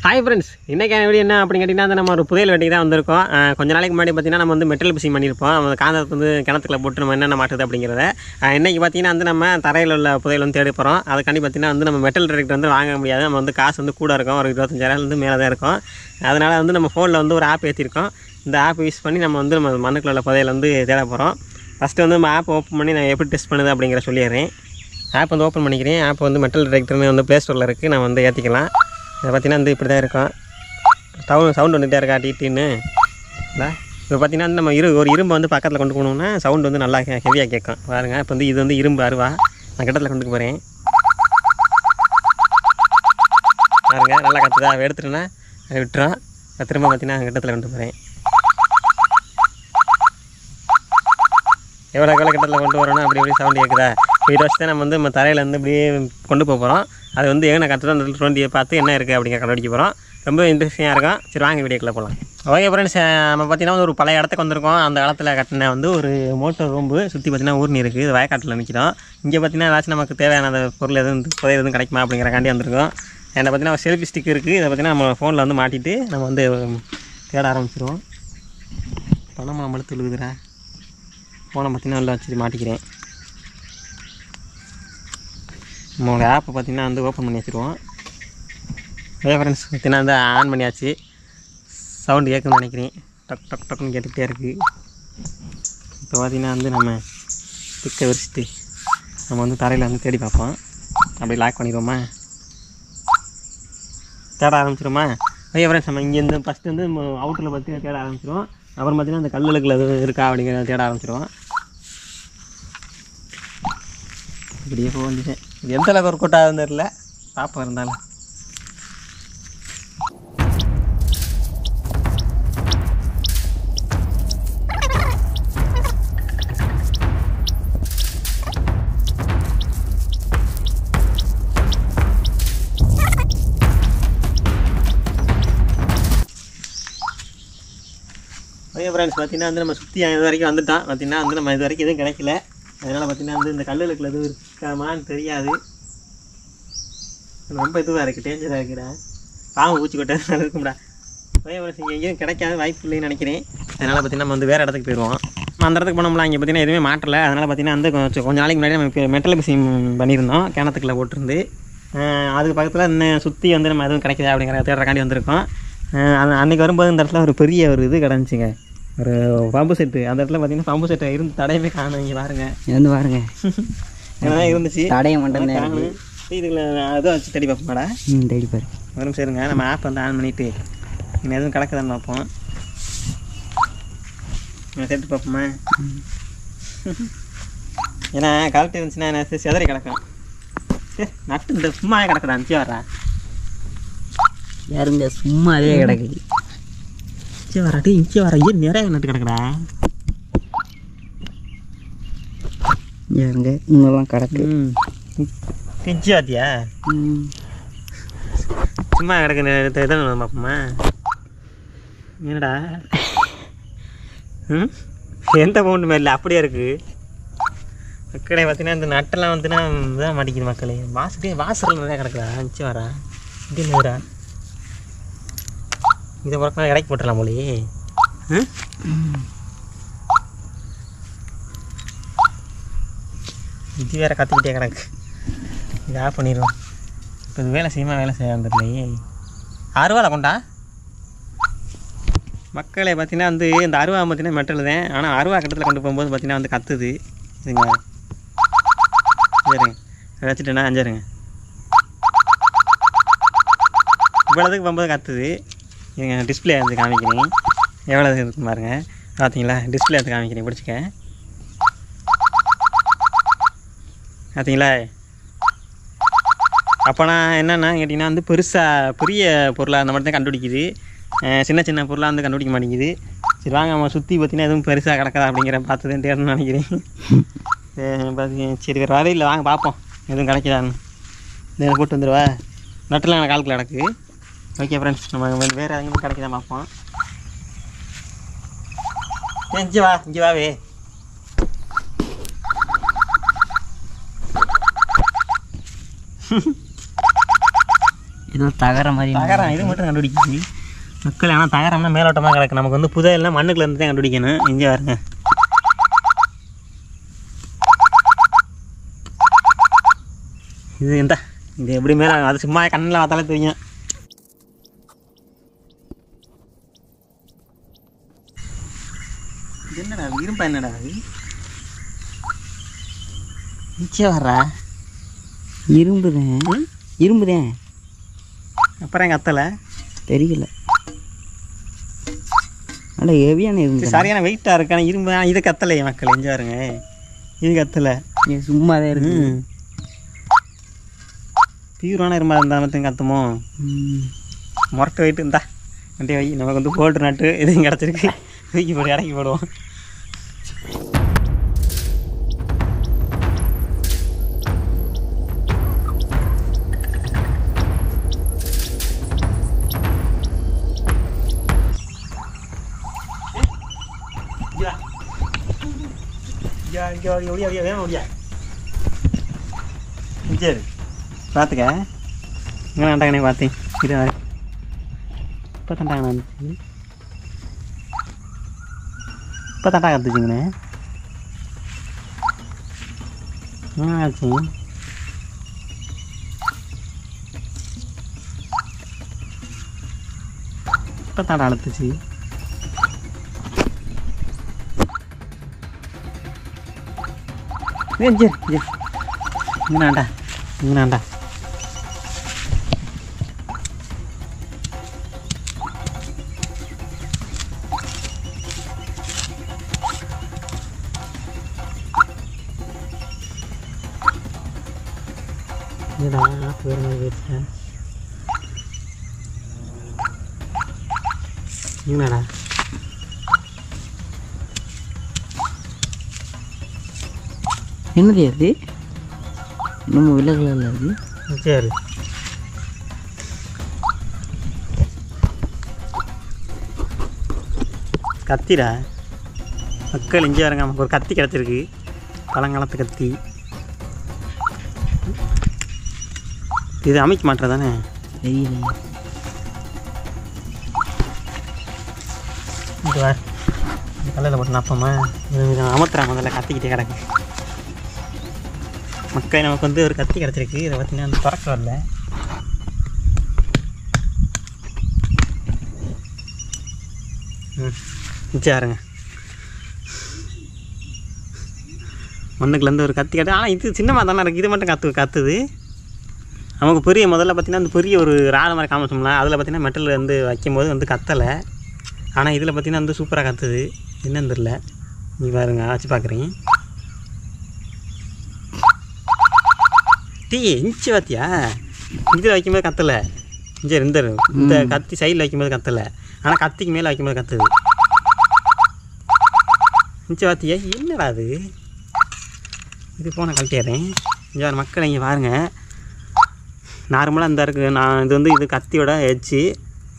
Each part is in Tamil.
ஹாய் ஃப்ரெண்ட்ஸ், இன்றைக்கான வீடியோ என்ன அப்படின்னு கேட்டிங்கன்னா நம்ம ஒரு புதையல் வெட்டிக்கு தான் வந்திருக்கோம். கொஞ்ச நாளைக்கு முன்னாடி பார்த்திங்கன்னா நம்ம வந்து மெட்டல் பிசிங் பண்ணியிருப்போம். அந்த காந்தத்தை வந்து கிணத்துக்குள்ள போட்டு நம்ம என்னென்ன மாட்டுது அப்படிங்கிறத. இன்றைக்கி பார்த்திங்கன்னா வந்து நம்ம தரையில் உள்ள புதையல் வந்து தேடி போகிறோம். அதுக்காண்டி பார்த்திங்கன்னா வந்து நம்ம மெட்டல் டிரெக்டர் வந்து வாங்க முடியாது. நம்ம வந்து காசு வந்து கூட இருக்கும், ஒரு 25,000 மேலே தான் இருக்கும். அதனால் வந்து நம்ம ஃபோனில் வந்து ஒரு ஆப் ஏற்றிருக்கோம். இந்த ஆப் யூஸ் பண்ணி நம்ம வந்து நம்ம மண்ணுக்குள்ள உள்ள புதையல் வந்து தேட போகிறோம். ஃபஸ்ட்டு வந்து நம்ம ஆப் ஓப்பன் பண்ணி நான் எப்படி டெஸ்ட் பண்ணுது அப்படிங்கிற சொல்லிடுறேன். ஆப் வந்து ஓப்பன் பண்ணிக்கிறேன். ஆப் வந்து மெட்டல் டிரெக்டர்னு வந்து ப்ளே ஸ்டோரில் இருக்குது. நான் வந்து ஏற்றிக்கலாம். இதை பார்த்திங்கன்னா வந்து இப்படி தான் இருக்கும். சவுண்ட் வந்துகிட்டே இருக்கா டிடின்னு இல்லை. இப்போ பார்த்திங்கன்னா வந்து நம்ம ஒரு இரும்பை வந்து பக்கத்தில் கொண்டு போகணுன்னா சவுண்டு வந்து நல்லா ஹெவியாக கேட்கும் பாருங்கள். இப்போ வந்து இது வந்து இரும்பு அருவா நான் கிட்டத்தில் கொண்டு போகிறேன் பாருங்கள். நல்லா கற்றுதா எடுத்துட்டேன்னா விட்டுறோம். திரும்ப பார்த்திங்கன்னா கிட்டத்தில் கொண்டு போகிறேன். எவ்வளோ கிட்டத்தில் கொண்டு வரோன்னா அப்படி எப்படி சவுண்டு கேட்குதா. இதை வச்சு தான் நம்ம வந்து நம்ம தரையில் வந்து இப்படியே கொண்டு போக போகிறோம். அது வந்து ஏன்னா கற்றுதான் அந்த டுவெண்ட்டியை பார்த்து என்ன இருக்குது அப்படிங்கிற கண்டுபிடிக்க போகிறோம். ரொம்ப இன்ட்ரெஸ்டிங்காக இருக்கும். சரி வாங்க வீடியோக்குள்ளே போகலாம். ஓகே ஃப்ரெண்ட்ஸ், நம்ம பார்த்திங்கன்னா வந்து ஒரு பழைய இடத்துக்கு வந்திருக்கோம். அந்த காலத்தில் கட்டின வந்து ஒரு மோட்டர் ரூம்பு சுற்றி பார்த்திங்கன்னா ஊர்னி இருக்குது. இது வயக்காட்டில் நிற்கிறோம். இங்கே பார்த்திங்கன்னா ஏதாச்சும் நமக்கு தேவையான அந்த பொருள் எதுவும் புதையல் எதுவும் கிடைக்குமா அப்படிங்கிறக்காண்டி வந்திருக்கோம். என்ன பார்த்திங்கன்னா செல்ஃபி ஸ்டிக் இருக்குது. இதை பார்த்திங்கன்னா நம்ம ஃபோனில் வந்து மாட்டிட்டு நம்ம வந்து தேட ஆரம்பிச்சிடுவோம். பணம் நம்மளுக்கு எழுதுகிறா ஃபோனை பார்த்திங்கன்னா உள்ள வச்சு மாட்டிக்கிறேன். நம்மளோட ஆப்பை பார்த்திங்கன்னா வந்து ஓப்பன் பண்ணி வச்சுருவோம். அதே ஃப்ரெண்ட்ஸ் பார்த்திங்கன்னா வந்து ஆன் பண்ணியாச்சு. சவுண்டு கேட்குன்னு நினைக்கிறேன். டக் டக் டக்குன்னு கேட்டுக்கிட்டே இருக்குது. இப்போ பார்த்திங்கன்னா வந்து நம்ம ஸ்டிக்கை விரிச்சிட்டு நம்ம வந்து தரையில் வந்து தேடி பார்ப்போம். அப்படி லாக் பண்ணிடுவோமா, தேட ஆரம்பிச்சிடுமா. அதே ஃப்ரெண்ட்ஸ் நம்ம இங்கேருந்து ஃபஸ்ட்டு வந்து நம்ம அவுட்டரில் பார்த்திங்கன்னா தேட ஆரம்பிச்சிடுவோம். அப்புறம் பார்த்திங்கன்னா அந்த கல்லுக்குள்ள எதுவும் இருக்கா அப்படிங்கிறத தேட ஆரம்பிச்சிடுவோம். இப்படியே போக வந்துட்டேன். இது எந்த அளவுக்கு ஒரு கூட்டாக தெரியல, பாப்பா இருந்தாலும். ஓகே ஃப்ரெண்ட்ஸ், பார்த்திங்கன்னா வந்து நம்ம சுற்றி இது வரைக்கும் வந்துட்டோம். பார்த்திங்கன்னா வந்து நம்ம இது வரைக்கும் எதுவும் கிடைக்கல. அதனால் பார்த்திங்கன்னா வந்து இந்த கல்லுக்குள்ள எதுவும் இருக்காமான்னு தெரியாது. ரொம்ப இதுவாக இருக்குது, டேஞ்சராக இருக்குடா. பாம்பு பூச்சி கொட்டை இருக்கும்டா. ஓகே ஃப்ரெண்ட்ஸ், இங்கே எங்கேயும் கிடைக்காத வாய்ப்பு இல்லைன்னு நினைக்கிறேன். அதனால் பார்த்திங்கன்னா நம்ம வந்து வேறு இடத்துக்கு போயிடுவோம். நம்ம அந்த இடத்துக்கு போனோம்ல, இங்கே பார்த்திங்கன்னா எதுவுமே மாட்டலை. அதனால் பார்த்திங்கன்னா வந்து கொஞ்சம் நாளைக்கு முன்னாடி நம்ம மெட்டல் பிசிங் பண்ணியிருந்தோம். கிணத்துக்குள்ளே போட்டிருந்து. அதுக்கு பக்கத்தில் இன்னும் சுற்றி வந்து நம்ம எதுவும் கிடைக்குதா அப்படிங்கிற தேடுறக்காண்டி வந்திருக்கோம். அன்றைக்கி வரும்போது இந்த இடத்துல ஒரு பெரிய ஒரு இது கிடந்துச்சிங்க, ஒரு பம்பு செட்டு. அந்த இடத்துல பார்த்தீங்கன்னா பம்பு செட்டை இருந்து தடையவே காணும். இங்கே பாருங்க, இருந்து பாருங்க, ஏன்னா இருந்துச்சு தடைய மட்டும் தான். இதுல அதுவும் வச்சு தேடி பார்ப்போம்டா. தேடி பாரு. வரும் சரிங்க. நம்ம ஆப் வந்து ஆன் பண்ணிவிட்டு இன்னும் எதுவும் கிடக்குதான்னு பார்ப்போம். சேர்த்து பார்ப்போமா. ஏன்னா கரெக்டாக இருந்துச்சுன்னா என்ன செதறி கிடக்கும். நட்டு இந்த சும்மாவே கிடக்குதா, அனுப்பிச்சு வரா யாருங்க, சும்மாவே கிடக்குது. வராட்டி இங்கே வர ஏன் நிறைய நட்டு கிடக்குடா. ஏங்க இங்கெல்லாம் கிடக்கு. பிஞ்சு வாத்தியா சும்மா கிடக்கு. எதை பார்ப்போமா. என்னடா எந்த பவுண்டு மாதிரி இல்லை, அப்படியே இருக்குது. மக்களே பார்த்தீங்கன்னா இந்த நட்டெல்லாம் வந்துன்னா இதான் மாட்டிக்குது. மக்களே வாசல் நிறையா கிடக்குதா. அஞ்சு வரா இப்படி நேரா இதை பிறகு இடைக்கு போட்டுடலாம் போலே. இது வேறு கற்றுக்கிட்டே கிடக்கு. இது ஆஃப் பண்ணிடுவோம். இப்போ இது வேலை செய்ய வந்துடலையே. அருவாலை கொண்டா மக்களே. பார்த்தீங்கன்னா வந்து இந்த அருவா பார்த்தீங்கன்னா மெட்டல் தான். ஆனால் அருவா கட்டத்தில் கொண்டு போகும்போது பார்த்தீங்கன்னா வந்து கத்துது. இதுங்க சரிங்க வச்சுட்டேண்ணா. அஞ்சாருங்க இவ்வளோதுக்கு போகும்போது கத்துது. எங்கள் டிஸ்பிளே வந்து காமிக்கிறேன் எவ்வளோ இருக்குன்னு பாருங்க. பார்த்தீங்களா, டிஸ்பிளே எடுத்து காமிக்கிறேன், பிடிச்சிக்க. பார்த்தீங்களா. அப்போனா என்னென்னா கேட்டிங்கன்னா வந்து பெரிய பொருளாக அந்த மாதிரி தான் கண்டுபிடிக்குது. சின்ன சின்ன பொருளாக வந்து கண்டுபிடிக்க மாட்டேங்குது. சரி வாங்க நம்ம சுற்றி பார்த்திங்கன்னா எதுவும் பெருசாக கிடக்காதா அப்படிங்கிற பார்த்து தான் தேடணும்னு நினைக்கிறேன். சரி வேறு வரையில் வாங்க பார்ப்போம் எதுவும் கிடைக்குதான்னு. இதை போட்டு வந்துடுவா. நட்டுலாம் எனக்கு காலத்தில் கிடக்கு. ஓகே ஃப்ரெண்ட்ஸ், நம்ம வேறு எங்கேயும் கிடைக்குதான் பார்ப்போம். இங்கே வாவே. ஏதோ தகர மாதிரி தகரம் இது மட்டும் கண்டுபிடிக்குது மக்கள். ஆனால் தகரம்னா மேலோட்டமாக கிடக்கு. நமக்கு வந்து புதையெல்லாம் மண்ணுக்குள்ள இருந்து தான் கண்டுபிடிக்கணும். இங்கே பாருங்க, இது எந்த இது எப்படி மேலே அது சும்மா கண்ணில் பார்த்தாலே தெரியும். என்னடா இரும்பா, என்னடா அது நிச்சயம் வர்றா இரும்புதேன். அப்புறம் எங்கள் அத்தலை தெரியல. நல்லா ஹெவியான இரும்பு, சரியான வெயிட்டாக இருக்கு. ஆனால் இரும்பு இது கத்தலை மக்கள். எங்கே பாருங்க, இது கத்தலை, சும்மாதான் இருக்கு. பியூரான இரும்பா இருந்தால் மட்டும் கத்துமோ. முரட்டு வெயிட்டு இருந்தா வண்டி வை. நமக்கு வந்து போல்ட்ரு நட்டு எதுவும் கிடச்சிருக்கு, தூக்கி போட்டு இறக்கி போடுவோம். சரி பார்த்துக்க இங்கே வேண்டாங்கண்ணே பார்த்தேன். இது இப்போ தண்டாங்கண்ணா இருந்துச்சு, இப்போ தண்டா கற்றுச்சுங்கண்ணே. ஆச்சு இப்போ தண்டா அழுத்துச்சு. சரி சரி இங்கேண்ணாண்டா இங்கேண்ணாண்டா. என்னடா வேறு மாதிரி போயிடுச்சா? என்னடா என்னது அது? நம்ம விலகுல அது. சரி கத்திடா மக்கள். இங்கே வரங்க, நமக்கு ஒரு கத்தி கிடச்சிருக்கு, பழங்காலத்து கத்தி. இது அமைக்க மாட்டேற தானே தெரியல. இது வா கல்லில் போட்டு நாப்பமா அமர்த்துறா முதல்ல. கத்திக்கிட்டே கிடக்கு மக்கள். நமக்கு வந்து ஒரு கத்தி கிடச்சிருக்கு. இதை பார்த்தீங்கன்னா அந்த திறக்க வரல. சரிங்க, மண்ணுக்குலேருந்து ஒரு கத்தி கட்டு. ஆனால் இது சின்னமாக தானே இருக்குது. இது மட்டும் கத்துது. நமக்கு பெரிய முதல்ல பார்த்திங்கன்னா அந்த பெரிய ஒரு ராடு மாதிரி காமிச்சோம்னா அதில் பார்த்திங்கன்னா மெட்டலில் வந்து வைக்கும்போது வந்து கத்தலை. ஆனால் இதில் பார்த்திங்கன்னா வந்து சூப்பராக கத்துது. என்னன்னு தெரில, நீ பாருங்க வச்சு பார்க்குறீங்க. டீ இஞ்சி பார்த்தியா, இதில் வைக்கும்போது கத்தலை. இங்கே இந்த கத்தி சைடில் வைக்கும்போது கத்தலை, ஆனால் கத்திக்கு மேலே வைக்கும்போது கத்துது. இஞ்சி பார்த்தியா, என்னடா அது? இது போன கழட்டிடுறேன். இங்கே மக்கள் இங்கே பாருங்க, நார்மலாக இந்த இருக்குது. நான் இது வந்து இது கத்தியோட எச்சு.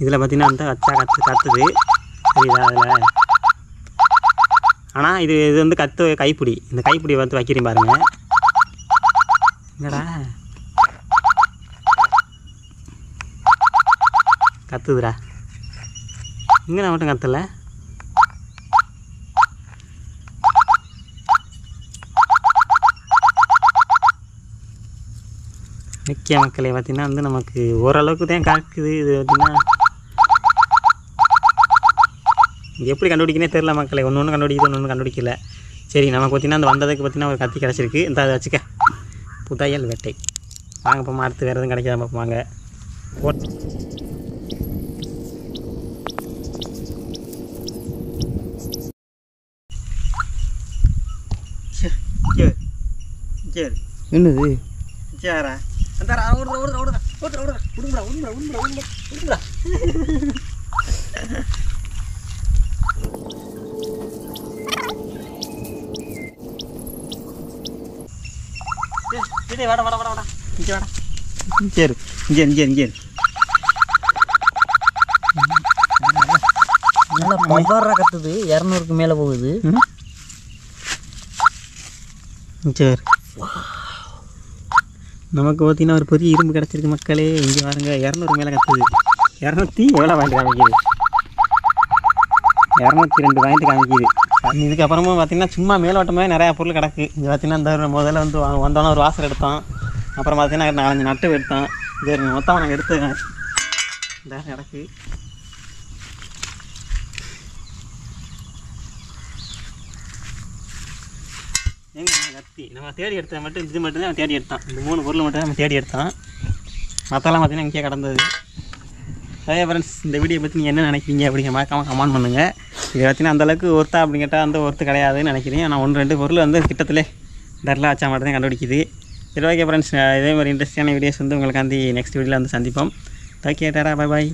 இதில் பார்த்திங்கன்னா அந்த வச்சா கத்துது சரிதா அதில். ஆனால் இது வந்து கைப்பிடி. இந்த கைப்பிடியை வந்து வைக்கிறேன் பாருங்கள். என்னடா கத்துதுடா, இங்கே நான் மட்டும் கத்தலை. முக்கிய மக்களை பார்த்திங்கன்னா வந்து நமக்கு ஓரளவுக்கு தான் காக்குது. இது பார்த்திங்கன்னா இது எப்படி கண்டுபிடிக்கனே தெரில மக்களை. ஒன்று கண்டுபிடிக்குது, ஒன்று கண்டுபிடிக்கல. சரி நமக்கு பார்த்திங்கன்னா அந்த வந்ததுக்கு பார்த்திங்கன்னா ஒரு கத்தி கிடச்சிருக்கு. இந்த அதை வச்சுக்க, புதையல் வேட்டை. வாங்க இப்போ அடுத்து வேறு எதுவும் கிடைக்காத பார்ப்பாங்க. சரி என்னது? சேரா அந்த வாடா வாடா வாடா வாடா இங்கே வாடா. சரி இங்கே நல்லா பவராக கத்துது. 200க்கு மேலே போகுது. சரி நமக்கு பார்த்தீங்கன்னா ஒரு பெரிய இரும்பு கிடச்சிருக்கு மக்களே. இங்கே பாருங்க 200 மேலே கத்துது. 200 எவ்வளோ பாயிண்ட் காமிக்குது? 202 பாயிண்ட் காமிக்குது. இதுக்கப்புறமும் பார்த்திங்கன்னா சும்மா மேலோட்டமாக நிறையா பொருள் கிடக்கு. இங்கே பார்த்திங்கன்னா இந்த முதல்ல வந்து வந்தோன்னே ஒரு வாசல் எடுத்தோம். அப்புறம் பார்த்திங்கன்னா 4 நட்டு எடுத்தோம். இது மொத்தமாக நாங்கள் எடுத்துக்கேன் இந்த கிடக்கு. எங்கே கத்தி நம்ம தேடி எடுத்தது மட்டும் இது மட்டும்தான் நம்ம தேடி எடுத்தோம். இந்த 3 பொருள் மட்டும் நம்ம தேடி எடுத்தோம். மற்றெல்லாம் பார்த்திங்கன்னா இங்கேயே கிடந்தது. அதே ஃப்ரெண்ட்ஸ், இந்த வீடியோ பற்றி நீங்கள் என்ன நினைக்கிறீங்க அப்படிங்கிற மறக்காமல் கமெண்ட் பண்ணுங்கள். இது பார்த்திங்கன்னா அந்தளவுக்கு ஒர்த்தா அப்படின்னு கேட்டால் அந்த ஒர்த்து கிடையாதுன்னு நினைக்கிறேன். ஆனால் 1-2 பொருள் வந்து கிட்டத்தில் டர்லாக வச்சா மட்டும் தான் கண்டுபிடிக்குது. சரி ஓகே ஃப்ரெண்ட்ஸ், இதே மாதிரி இன்ட்ரெஸ்டிங்கான வீடியோஸ் வந்து உங்களுக்கு நெக்ஸ்ட் வீடியோவில் வந்து சந்திப்போம். Okay Tata, bye bye.